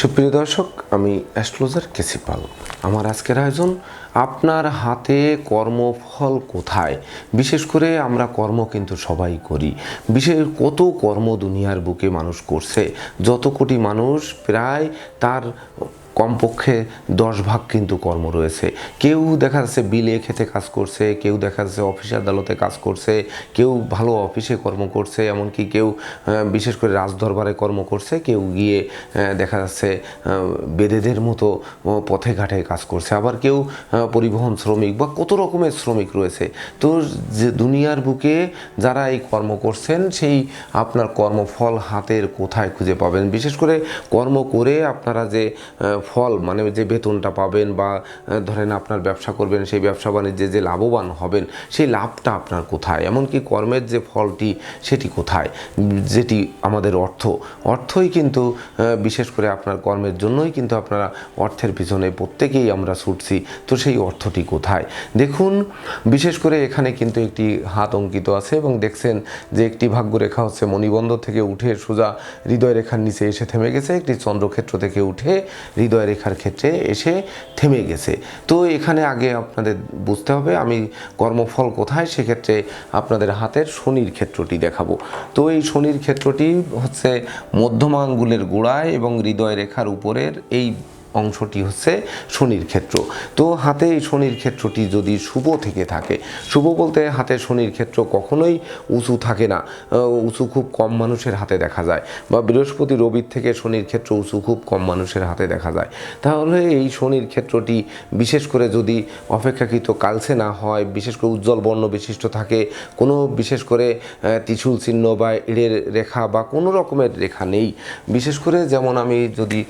সুপ্রিয় দর্শক, আমি অ্যাস্ট্রোলজার কেসি পাল। আমার আজকের আয়োজন আপনার হাতে কর্মফল কোথায়। বিশেষ করে আমরা কর্ম কিন্তু সবাই করি। কত কর্ম দুনিয়ার বুকে মানুষ করছে, যত কোটি মানুষ প্রায় তার কমপক্ষে 10 ভাগ কিন্তু কর্ম রয়েছে। কেউ দেখা যাচ্ছে বিলে খেতে কাজ করছে, কেউ দেখা যাচ্ছে অফিস আদালতে কাজ করছে, কেউ ভালো অফিসে কর্ম করছে, এমনকি কেউ বিশেষ করে রাজদরবারে কর্ম করছে, কেউ গিয়ে দেখা যাচ্ছে বেদেদের মতো পথে ঘাটে কাজ করছে, আবার কেউ পরিবহন শ্রমিক বা কত রকমের শ্রমিক রয়েছে। তো যে দুনিয়ার বুকে যারা এই কর্ম করছেন, সেই আপনার কর্মফল হাতের কোথায় খুঁজে পাবেন। বিশেষ করে কর্ম করে আপনারা যে ফল মানে যে বেতনটা পাবেন বা ধরেন আপনার ব্যবসা করবেন, সেই ব্যবসা বাণিজ্যে যে লাভবান হবেন, সেই লাভটা আপনার কোথায়, এমনকি কর্মের যে ফলটি সেটি কোথায়, যেটি আমাদের অর্থই কিন্তু বিশেষ করে আপনার কর্মের জন্যই কিন্তু আপনারা অর্থের পিছনে প্রত্যেকেই আমরা ছুটছি। তো সেই অর্থটি কোথায় দেখুন। বিশেষ করে এখানে কিন্তু একটি হাত অঙ্কিত আছে এবং দেখছেন যে একটি ভাগ্যরেখা হচ্ছে মণিবন্ধ থেকে উঠে সোজা হৃদয় রেখার নিচে এসে থেমে গেছে, একটি চন্দ্রক্ষেত্র থেকে উঠে হৃদয় রেখার ক্ষেত্রে এসে থেমে গেছে। তো এখানে আগে আপনাদের বুঝতে হবে আমি কর্মফল কোথায়, সেক্ষেত্রে আপনাদের হাতের শনির ক্ষেত্রটি দেখাবো। তো এই শনির ক্ষেত্রটি হচ্ছে মধ্যমা আঙ্গুলের গোড়ায় এবং হৃদয় রেখার উপরের এই অংশটি হচ্ছে শনির ক্ষেত্র। তো হাতে এই শনির ক্ষেত্রটি যদি শুভ থেকে থাকে, শুভ বলতে হাতে শনির ক্ষেত্র কখনোই উঁচু থাকে না, উঁচু খুব কম মানুষের হাতে দেখা যায়, বা বৃহস্পতি রবির থেকে শনির ক্ষেত্র উঁচু খুব কম মানুষের হাতে দেখা যায়। তাহলে এই শনির ক্ষেত্রটি বিশেষ করে যদি অপেক্ষাকৃত কালচে না হয়, বিশেষ করে উজ্জ্বল বর্ণ বিশিষ্ট থাকে, কোনো বিশেষ করে ত্রিশূল চিহ্ন বা এড়ের রেখা বা কোনো রকমের রেখা নেই, বিশেষ করে যেমন আমি যদি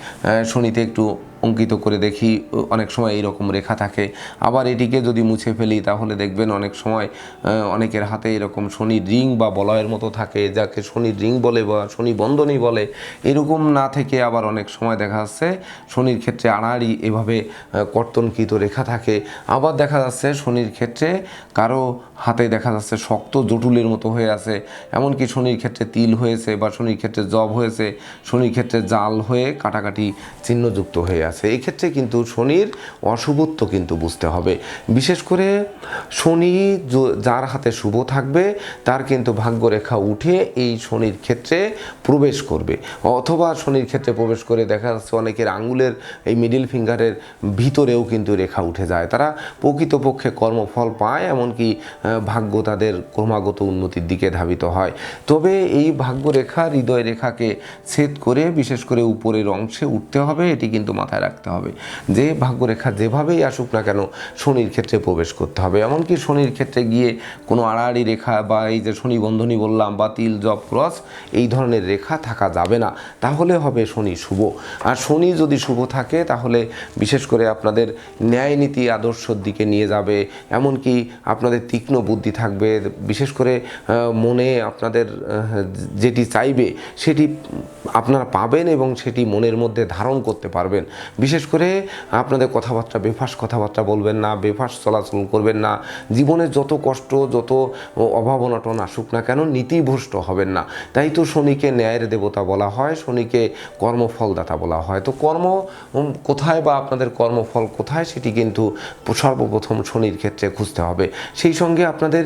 শনিতে একটু অঙ্কিত করে দেখি, অনেক সময় এইরকম রেখা থাকে। আবার এটিকে যদি মুছে ফেলি তাহলে দেখবেন অনেক সময় অনেকের হাতে এরকম শনির রিং বা বলয়ের মতো থাকে, যাকে শনির রিং বলে বা শনি বন্ধনী বলে। এরকম না থেকে আবার অনেক সময় দেখা যাচ্ছে শনির ক্ষেত্রে আড়াআড়ি এভাবে কর্তনকৃত রেখা থাকে। আবার দেখা যাচ্ছে শনির ক্ষেত্রে কারো হাতে দেখা যাচ্ছে শক্ত জটুলের মতো হয়ে আছে, এমনকি শনির ক্ষেত্রে তিল হয়েছে বা শনির ক্ষেত্রে জব হয়েছে, শনির ক্ষেত্রে জাল হয়ে কাটাকাটি চিহ্নযুক্ত হয়ে আছে। এই ক্ষেত্রে কিন্তু শনির অশুভত্ব কিন্তু বুঝতে হবে। বিশেষ করে শনি যার হাতে শুভ থাকবে তার কিন্তু ভাগ্যরেখা উঠে এই শনির ক্ষেত্রে প্রবেশ করবে, অথবা শনির ক্ষেত্রে প্রবেশ করে দেখা যাচ্ছে অনেকের আঙ্গুলের এই মিডিল ফিঙ্গারের ভিতরেও কিন্তু রেখা উঠে যায়, তারা প্রকৃতপক্ষে কর্মফল পায়, এমনকি ভাগ্য তাদের ক্রমাগত উন্নতির দিকে ধাবিত হয়। তবে এই ভাগ্যরেখা হৃদয় রেখাকে ছেদ করে বিশেষ করে উপরের অংশে উঠতে হবে, এটি কিন্তু মাথায় রাখতে হবে যে ভাগ্যরেখা যেভাবেই আসুক না কেন শনির ক্ষেত্রে প্রবেশ করতে হবে। এমনকি শনির ক্ষেত্রে গিয়ে কোনো আড়াআড়ি রেখা বা এই যে শনি বন্ধনী বললাম বা তিল জব ক্রস এই ধরনের রেখা থাকা যাবে না, তাহলে হবে শনি শুভ। আর শনি যদি শুভ থাকে তাহলে বিশেষ করে আপনাদের ন্যায় নীতি আদর্শর দিকে নিয়ে যাবে, এমনকি আপনাদের তীক্ষ্ণ বুদ্ধি থাকবে, বিশেষ করে মনে আপনাদের যেটি চাইবে সেটি আপনারা পাবেন এবং সেটি মনের মধ্যে ধারণ করতে পারবেন। বিশেষ করে আপনাদের কথাবার্তা বেফাস কথাবার্তা বলবেন না, বেফাস চলাচল করবেন না, জীবনের যত কষ্ট যত অভাব অনটন আসুক না কেন নীতিভ্রষ্ট হবেন না। তাই তো শনিকে ন্যায়ের দেবতা বলা হয়, শনিকে কর্মফলদাতা বলা হয়। তো কর্ম কোথায় বা আপনাদের কর্মফল কোথায় সেটি কিন্তু সর্বপ্রথম শনির ক্ষেত্রে খুঁজতে হবে। সেই সঙ্গে আপনাদের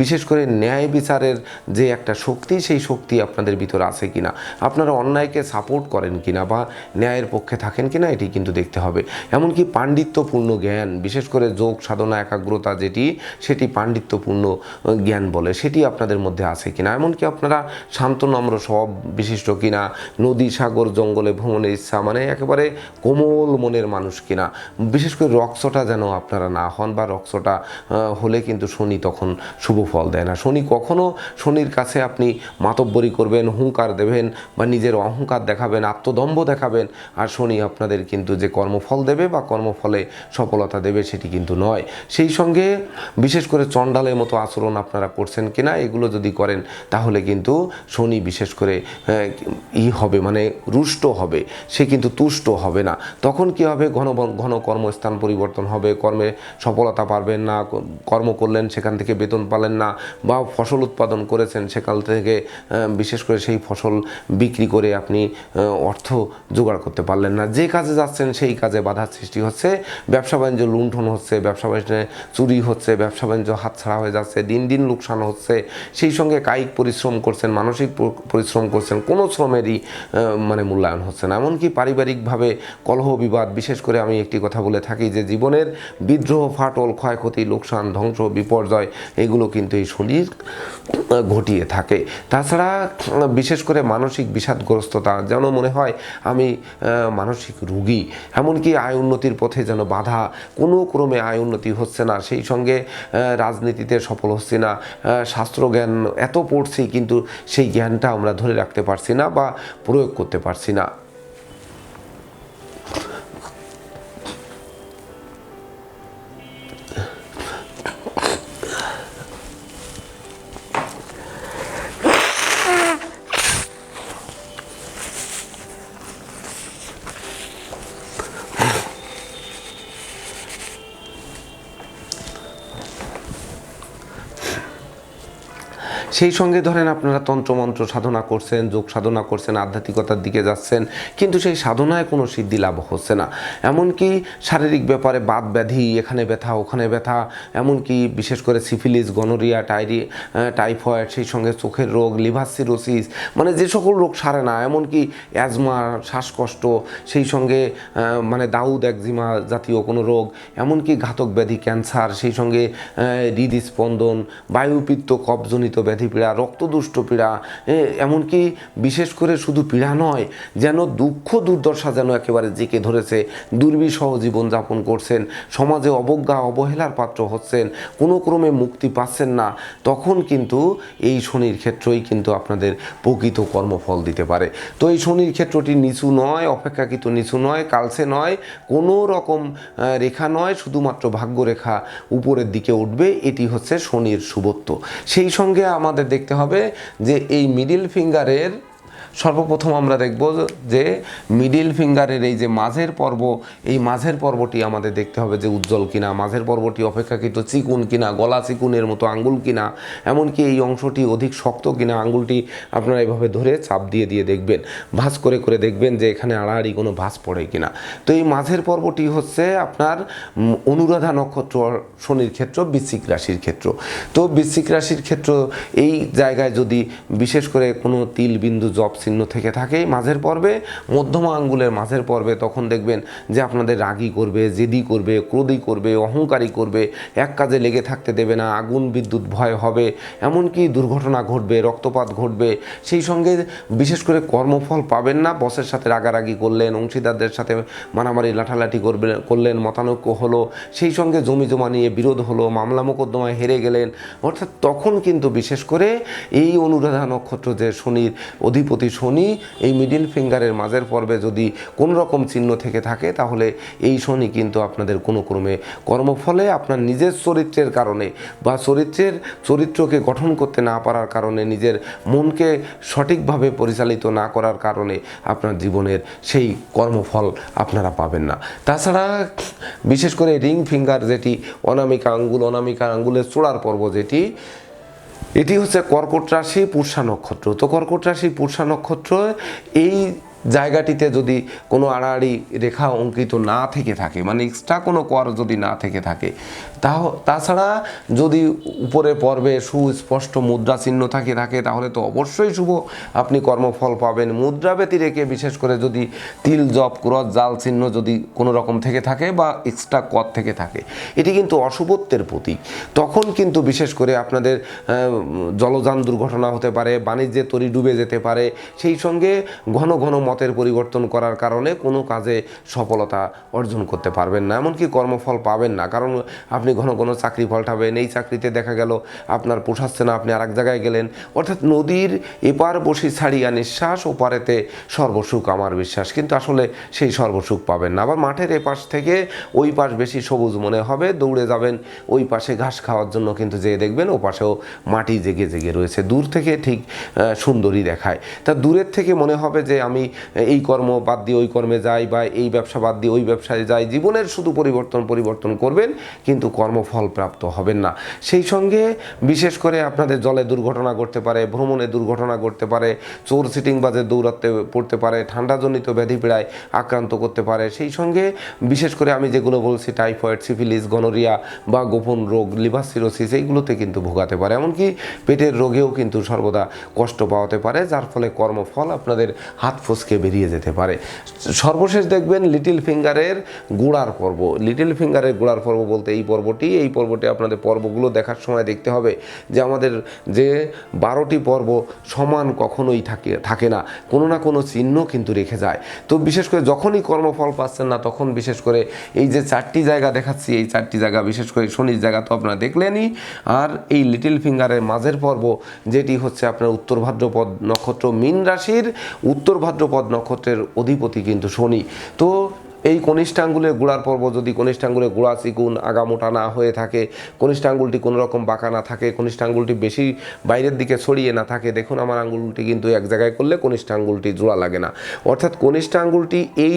বিশেষ করে ন্যায় বিচারের যে একটা শক্তি, সেই শক্তি আপনাদের ভিতরে আছে কিনা, আপনারা অন্যায়কে সাপোর্ট করেন কিনা বা ন্যায়ের পক্ষে থাকেন কিনা, এটি কিন্তু দেখতে হবে। এমনকি পাণ্ডিত্যপূর্ণ জ্ঞান, বিশেষ করে যোগ সাধনা একাগ্রতা যেটি, সেটি পাণ্ডিত্যপূর্ণ জ্ঞান বলে, সেটি আপনাদের মধ্যে আছে কিনা, এমনকি আপনারা শান্ত নম্র স্বভাব বিশিষ্ট কিনা, নদী সাগর জঙ্গলে ভ্রমণের ইচ্ছা মানে একেবারে কোমল মনের মানুষ কিনা, বিশেষ করে রক্সটা যেন আপনারা না হন, বা রক্সটা হলে কিন্তু শনি তখন শুভ ফল দেয় না। শনি কখনো শনির কাছে আপনি মাতব্বরি করবেন, হুঙ্কার দেবেন বা নিজের অহংকার দেখাবেন, আত্মদম্ভ দেখাবেন, আর শনি আপনাদের কিন্তু যে কর্মফল দেবে বা কর্মফলে সফলতা দেবে সেটি কিন্তু নয়। সেই সঙ্গে বিশেষ করে চণ্ডালের মতো আচরণ আপনারা করছেন কিনা, এগুলো যদি করেন তাহলে কিন্তু শনি বিশেষ করে হবে মানে রুষ্ট হবে, সে কিন্তু তুষ্ট হবে না। তখন কি হবে, ঘন ঘন কর্মস্থান পরিবর্তন হবে, কর্মে সফলতা পারবেন না, কর্ম করলেন সেখানে সেখান থেকে বেতন পালেন না, বা ফসল উৎপাদন করেছেন সেখান থেকে বিশেষ করে সেই ফসল বিক্রি করে আপনি অর্থ জোগাড় করতে পারলেন না, যে কাজে যাচ্ছেন সেই কাজে বাধার সৃষ্টি হচ্ছে, ব্যবসা বাণিজ্য লুণ্ঠন হচ্ছে, ব্যবসা বাণিজ্যে চুরি হচ্ছে, ব্যবসা বাণিজ্য হাতছাড়া হয়ে যাচ্ছে, দিন দিন লোকসান হচ্ছে, সেই সঙ্গে কায়িক পরিশ্রম করছেন, মানসিক পরিশ্রম করছেন, কোনো শ্রমেরই মানে মূল্যায়ন হচ্ছে না। এমনকি পারিবারিকভাবে কলহ বিবাদ, বিশেষ করে আমি একটি কথা বলে থাকি যে জীবনের বিদ্রোহ, ফাটল, ক্ষয়ক্ষতি, লোকসান, ধ্বংস, বিপর্যয় এগুলো কিন্তু এই শনি ঘটিয়ে থাকে। তাছাড়া বিশেষ করে মানসিক বিষাদগ্রস্ততা, যেন মনে হয় আমি মানসিক রোগী, এমনকি আয় উন্নতির পথে যেন বাধা, কোনো ক্রমে আয় উন্নতি হচ্ছে না, সেই সঙ্গে রাজনীতিতে সফল হচ্ছি না, শাস্ত্রজ্ঞান এত পড়ছি কিন্তু সেই জ্ঞানটা আমরা ধরে রাখতে পারছি না বা প্রয়োগ করতে পারছি না। সেই সঙ্গে ধরেন আপনারা তন্ত্রমন্ত্র সাধনা করছেন, যোগ সাধনা করছেন, আধ্যাত্মিকতার দিকে যাচ্ছেন, কিন্তু সেই সাধনায় কোনো সিদ্ধি লাভ হচ্ছে না। এমনকি শারীরিক ব্যাপারে বাত ব্যাধি, এখানে ব্যথা ওখানে ব্যথা, এমনকি বিশেষ করে সিফিলিস, গনোরিয়া, টাইফয়েড, সেই সঙ্গে চোখের রোগ, লিভার সিরোসিস, মানে যে সকল রোগ সারে না, এমনকি অ্যাজমা, শ্বাসকষ্ট, সেই সঙ্গে মানে দাউদ একজিমা জাতীয় কোনো রোগ, এমনকি ঘাতক ব্যাধি ক্যান্সার, সেই সঙ্গে হৃদস্পন্দন, বায়ুপিত্ত, কফজনিত ব্যাধি পীড়া, রক্তদুষ্ট পীড়া, এমনকি বিশেষ করে শুধু পীড়া নয়, যেন দুঃখ দুর্দশা যেন একেবারে জেঁকে ধরেছে, দুর্বিষহ জীবনযাপন করছেন, সমাজে অবজ্ঞা অবহেলার পাত্র হচ্ছেন, কোনো ক্রমে মুক্তি পাচ্ছেন না, তখন কিন্তু এই শনির ক্ষেত্রই কিন্তু আপনাদের প্রকৃত কর্মফল দিতে পারে। তো এই শনির ক্ষেত্রটি নিচু নয়, অপেক্ষাকৃত নিচু নয়, কালসে নয়, কোনো রকম রেখা নয়, শুধুমাত্র ভাগ্যরেখা উপরের দিকে উঠবে, এটি হচ্ছে শনির শুভত্ব। সেই সঙ্গে আমাদের দেখতে হবে যে এই মিডিল ফিঙ্গারের সর্বপ্রথম আমরা দেখব যে মিডিল ফিঙ্গারের এই যে মাঝের পর্ব, এই মাঝের পর্বটি আমাদের দেখতে হবে যে উজ্জ্বল কিনা, মাঝের পর্বটি অপেক্ষাকৃত চিকুন কিনা, গলা চিকুনের মতো আঙ্গুল কিনা, এমনকি এই অংশটি অধিক শক্ত কিনা, আঙ্গুলটি আপনারা এভাবে ধরে চাপ দিয়ে দিয়ে দেখবেন, ভাঁজ করে করে দেখবেন যে এখানে আড়াআড়ি কোনো ভাঁজ পড়ে কিনা। তো এই মাঝের পর্বটি হচ্ছে আপনার অনুরাধা নক্ষত্র, শনির ক্ষেত্র, বৃশ্চিক রাশির ক্ষেত্র। তো বৃশ্চিক রাশির ক্ষেত্র এই জায়গায় যদি বিশেষ করে কোনো তিল বিন্দু জব চিহ্ন থেকে থাকে মাঝের পর্বে, মধ্যমা আঙ্গুলের মাঝের পর্বে, তখন দেখবেন যে আপনাদের রাগী করবে, জেদি করবে, ক্রোধী করবে, অহংকারী করবে, এক কাজে লেগে থাকতে দেবে না, আগুন বিদ্যুৎ ভয় হবে, এমনকি দুর্ঘটনা ঘটবে, রক্তপাত ঘটবে, সেই সঙ্গে বিশেষ করে কর্মফল পাবেন না, বসের সাথে রাগারাগি করলেন, অংশীদারদের সাথে মারামারি লাঠালাঠি করলেন, মতানৈক্য হলো, সেই সঙ্গে জমি জমা নিয়ে বিরোধ হলো, মামলা মোকদ্দমায় হেরে গেলেন, অর্থাৎ তখন কিন্তু বিশেষ করে এই অনুরাধা নক্ষত্র যে শনির অধিপতি শনি, এই মিডিল ফিঙ্গারের মাঝের পর্বে যদি কোনো রকম চিহ্ন থেকে থাকে, তাহলে এই শনি কিন্তু আপনাদের কোনো ক্রমে কর্মফলে আপনার নিজের চরিত্রের কারণে বা চরিত্রকে গঠন করতে না পারার কারণে, নিজের মনকে সঠিকভাবে পরিচালিত না করার কারণে আপনার জীবনের সেই কর্মফল আপনারা পাবেন না। তাছাড়া বিশেষ করে রিং ফিঙ্গার যেটি অনামিকা আঙ্গুলের চূড়ার পর্ব যেটি, এটি হচ্ছে কর্কট রাশি, পুষা নক্ষত্র। তো কর্কট রাশি, পুষা নক্ষত্র, এই জায়গাটিতে যদি কোনো আড়াআড়ি রেখা অঙ্কিত না থেকে থাকে, মানে এক্সট্রা কোনো কর যদি না থেকে থাকে, তাছাড়া যদি উপরে পর্বে সুস্পষ্ট মুদ্রা চিহ্ন থাকে তাহলে তো অবশ্যই শুভ আপনি কর্মফল পাবেন। মুদ্রা ব্যতি রেখে বিশেষ করে যদি তিল জপ ক্রস জাল চিহ্ন যদি কোনো রকম থেকে থাকে বা এক্সট্রা কর থেকে থাকে, এটি কিন্তু অশুভত্বের প্রতীক। তখন কিন্তু বিশেষ করে আপনাদের জলযান দুর্ঘটনা হতে পারে, বাণিজ্যে তরি ডুবে যেতে পারে, সেই সঙ্গে ঘন ঘন মতের পরিবর্তন করার কারণে কোনো কাজে সফলতা অর্জন করতে পারবেন না, এমনকি কর্মফল পাবেন না। কারণ আপনি ঘন ঘন চাকরি পাল্টাবেন, এই চাকরিতে দেখা গেল আপনার পোষাচ্ছে না, আপনি আরেক জায়গায় গেলেন, অর্থাৎ নদীর এপার বসি ছাড়িয়া নিঃশ্বাস, ওপারেতে সর্বসুখ আমার বিশ্বাস, কিন্তু আসলে সেই সর্বসুখ পাবেন না। আবার মাঠের এপাশ থেকে ওই পাশ বেশি সবুজ মনে হবে, দৌড়ে যাবেন ওই পাশে ঘাস খাওয়ার জন্য, কিন্তু যেয়ে দেখবেন ও পাশেও মাটি জেগে জেগে রয়েছে, দূর থেকে ঠিক সুন্দরী দেখায়। তা দূরের থেকে মনে হবে যে আমি এই কর্ম বাদ দিয়ে ওই কর্মে যাই বা এই ব্যবসা বাদ দিয়ে ওই ব্যবসায় যাই, জীবনের শুধু পরিবর্তন করবেন কিন্তু কর্মফল প্রাপ্ত হবেন না। সেই সঙ্গে বিশেষ করে আপনাদের জলে দুর্ঘটনা ঘটতে পারে, ভ্রমণে দুর্ঘটনা ঘটতে পারে, চোর সিটিংবাজের দৌরাত্মে পড়তে পারে, ঠান্ডাজনিত ব্যাধি পীড়ায় আক্রান্ত করতে পারে। সেই সঙ্গে বিশেষ করে আমি যেগুলো বলছি টাইফয়েড, সিফিলিস, গনোরিয়া বা গোপন রোগ, লিভার সিরোসিস, এইগুলোতে কিন্তু ভোগাতে পারে। এমনকি পেটের রোগেও কিন্তু সর্বদা কষ্ট পাওয়াতে পারে, যার ফলে কর্মফল আপনাদের হাত ফসকে বেরিয়ে যেতে পারে। সর্বশেষ দেখবেন লিটল ফিঙ্গারের গোড়ার পর্ব। লিটল ফিঙ্গারের গোড়ার পর্ব বলতে এই পর্বটি আপনাদের পর্বগুলো দেখার সময় দেখতে হবে যে আমাদের যে 12টি পর্ব সমান কখনোই থাকে না, কোনো না কোনো চিহ্ন কিন্তু রেখে যায়। তো বিশেষ করে যখনই কর্মফল পাচ্ছেন না, তখন বিশেষ করে এই যে 4টি জায়গা দেখাচ্ছি, এই 4টি জায়গা বিশেষ করে শনির জায়গা তো আপনারা দেখলেনই। আর এই লিটল ফিঙ্গারের মাঝের পর্ব যেটি হচ্ছে আপনার উত্তর ভাদ্রপদ নক্ষত্র, মীন রাশির উত্তর ভাদ্রপদ নক্ষত্রের অধিপতি কিন্তু শনি। তো এই কনিষ্ঠ আঙ্গুলের গোড়ার পর্ব, যদি কনিষ্ঠ আঙ্গুলের গোড়া চিকুন আগামোটা না হয়ে থাকে, কনিষ্ঠ আঙ্গুলটি কোনো রকম বাঁকা না থাকে, কনিষ্ঠ আঙ্গুলটি বেশি বাইরের দিকে ছড়িয়ে না থাকে, দেখুন আমার আঙ্গুলটি কিন্তু এক জায়গায় করলে কনিষ্ঠ আঙ্গুলটি জোড়া লাগে না। অর্থাৎ কনিষ্ঠ আঙ্গুলটি এই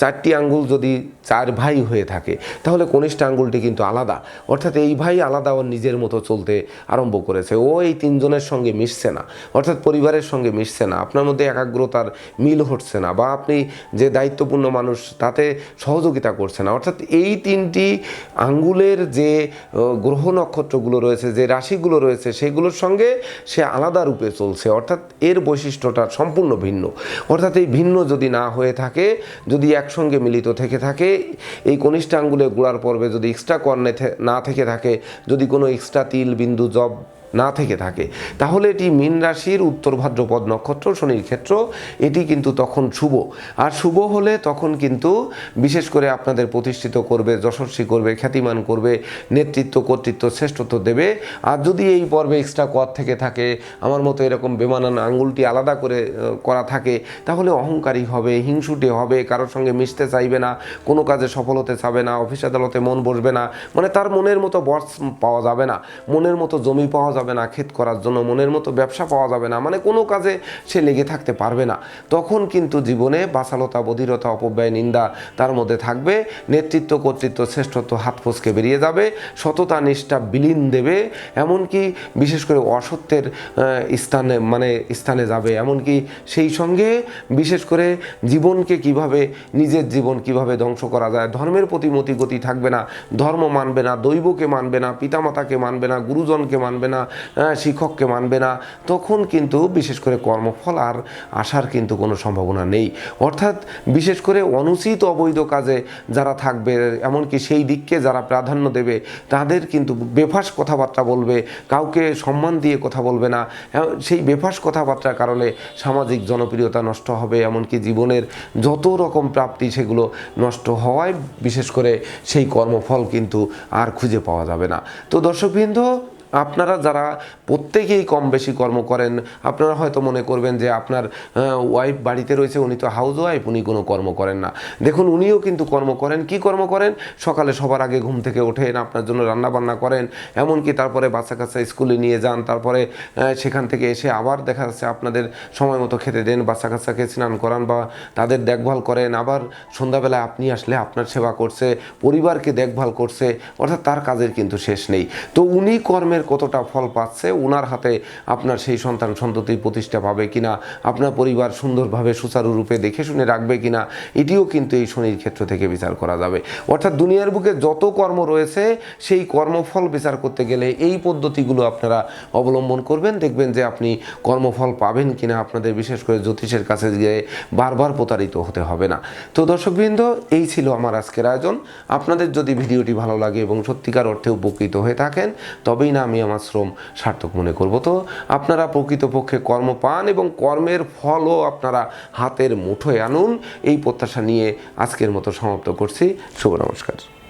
4টি আঙ্গুল যদি 4 ভাই হয়ে থাকে তাহলে কনিষ্ঠ আঙ্গুলটি কিন্তু আলাদা। অর্থাৎ এই ভাই আলাদা, ওর নিজের মতো চলতে আরম্ভ করেছে, ও এই 3 জনের সঙ্গে মিশছে না, অর্থাৎ পরিবারের সঙ্গে মিশছে না, আপনার মধ্যে একাগ্রতার মিল হচ্ছে না, বা আপনি যে দায়িত্বপূর্ণ মানুষ তাতে সহযোগিতা করছে না। অর্থাৎ এই 3টি আঙ্গুলের যে গ্রহ নক্ষত্রগুলো রয়েছে, যে রাশিগুলো রয়েছে, সেগুলোর সঙ্গে সে আলাদা রূপে চলছে। অর্থাৎ এর বৈশিষ্ট্যটা সম্পূর্ণ ভিন্ন। অর্থাৎ এই ভিন্ন যদি না হয়ে থাকে, যদি একসঙ্গে মিলিত থেকে থাকে, এই কনিষ্ঠ আঙ্গুলের গোড়ার পর্বে যদি এক্সট্রা কর্নে না থেকে থাকে, যদি কোনো এক্সট্রা তিল বিন্দু জব না থেকে থাকে, তাহলে এটি মীন রাশির উত্তর ভাদ্রপদ নক্ষত্র, শনির ক্ষেত্র, এটি কিন্তু তখন শুভ। আর শুভ হলে তখন কিন্তু বিশেষ করে আপনাদের প্রতিষ্ঠিত করবে, যশস্বী করবে, খ্যাতিমান করবে, নেতৃত্ব, কর্তৃত্ব, শ্রেষ্ঠত্ব দেবে। আর যদি এই পর্বে এক্সট্রা কর থেকে থাকে, আমার মতো এরকম বেমানান আঙ্গুলটি আলাদা করে করা থাকে, তাহলে অহংকারী হবে, হিংসুটে হবে, কারোর সঙ্গে মিশতে চাইবে না, কোনো কাজে সফল হতে চাবে না, অফিস আদালতে মন বসবে না, মানে তার মনের মতো বস পাওয়া যাবে না, মনের মতো জমি পাওয়া যাবে না ক্ষেত করার জন্য, মনের মতো ব্যবসা পাওয়া যাবে না, মানে কোনো কাজে সে লেগে থাকতে পারবে না। তখন কিন্তু জীবনে বাচালতা, বধিরতা, অপব্যয়, নিন্দা তার মধ্যে থাকবে, নেতৃত্ব, কর্তৃত্ব, শ্রেষ্ঠত্ব হাত ফসকে বেরিয়ে যাবে, সততা, নিষ্ঠা বিলীন দেবে, এমনকি বিশেষ করে অসত্যের স্থানে যাবে। এমনকি সেই সঙ্গে বিশেষ করে জীবনকে কিভাবে, নিজের জীবন কিভাবে ধ্বংস করা যায়, ধর্মের প্রতি মতিগতি থাকবে না, ধর্ম মানবে না, দৈবকে মানবে না, পিতামাতাকে মানবে না, গুরুজনকে মানবে না, শিক্ষককে মানবে না, তখন কিন্তু বিশেষ করে কর্মফল আর আসার কিন্তু কোনো সম্ভাবনা নেই। অর্থাৎ বিশেষ করে অনুচিত অবৈধ কাজে যারা থাকবে, এমনকি সেই দিককে যারা প্রাধান্য দেবে, তাদের কিন্তু বেফাস কথাবার্তা বলবে, কাউকে সম্মান দিয়ে কথা বলবে না, সেই বেফাস কথাবার্তার কারণে সামাজিক জনপ্রিয়তা নষ্ট হবে, এমনকি জীবনের যত রকম প্রাপ্তি সেগুলো নষ্ট হওয়ায় বিশেষ করে সেই কর্মফল কিন্তু আর খুঁজে পাওয়া যাবে না। তো দর্শকবৃন্দ, আপনারা যারা প্রত্যেকেই কম বেশি কর্ম করেন, আপনারা হয়তো মনে করবেন যে আপনার ওয়াইফ বাড়িতে রয়েছে, উনি তো হাউস ওয়াইফ, উনি কোনো কর্ম করেন না। দেখুন, উনিও কিন্তু কর্ম করেন। কি কর্ম করেন? সকালে সবার আগে ঘুম থেকে ওঠেন, আপনার জন্য রান্না বান্না করেন, এমনকি তারপরে বাচ্চা কাচ্চা স্কুলে নিয়ে যান, তারপরে সেখান থেকে এসে আবার দেখা যাচ্ছে আপনাদের সময় মতো খেতে দেন, বাচ্চা কাচ্চাকে স্নান করান বা তাদের দেখভাল করেন, আবার সন্ধ্যাবেলায় আপনি আসলে আপনার সেবা করছে, পরিবারকে দেখভাল করছে, অর্থাৎ তার কাজের কিন্তু শেষ নেই। তো উনি কর্মের কতটা ফল পাচ্ছে, ওনার হাতে আপনার সেই সন্তান সন্ততি প্রতিষ্ঠা পাবে কিনা, আপনার পরিবার সুন্দরভাবে সুচারুরূপে দেখে শুনে রাখবে কিনা, এটিও কিন্তু এই শনির ক্ষেত্র থেকে বিচার করা যাবে। অর্থাৎ দুনিয়ার বুকে যত কর্ম রয়েছে সেই কর্মফল বিচার করতে গেলে এই পদ্ধতিগুলো আপনারা অবলম্বন করবেন, দেখবেন যে আপনি কর্মফল পাবেন কিনা, আপনাদের বিশেষ করে জ্যোতিষের কাছে গিয়ে বারবার প্রতারিত হতে হবে না। তো দর্শকবৃন্দ, এই ছিল আমার আজকের আয়োজন। আপনাদের যদি ভিডিওটি ভালো লাগে এবং সত্যিকার অর্থে উপকৃত হয়ে থাকেন, তবেই না আমি আমার শ্রম সার্থক মনে করব। তো আপনারা প্রকৃতপক্ষে কর্ম পান এবং কর্মের ফলও আপনারা হাতের মুঠোয় আনুন, এই প্রত্যাশা নিয়ে আজকের মতো সমাপ্ত করছি। শুভ নমস্কার।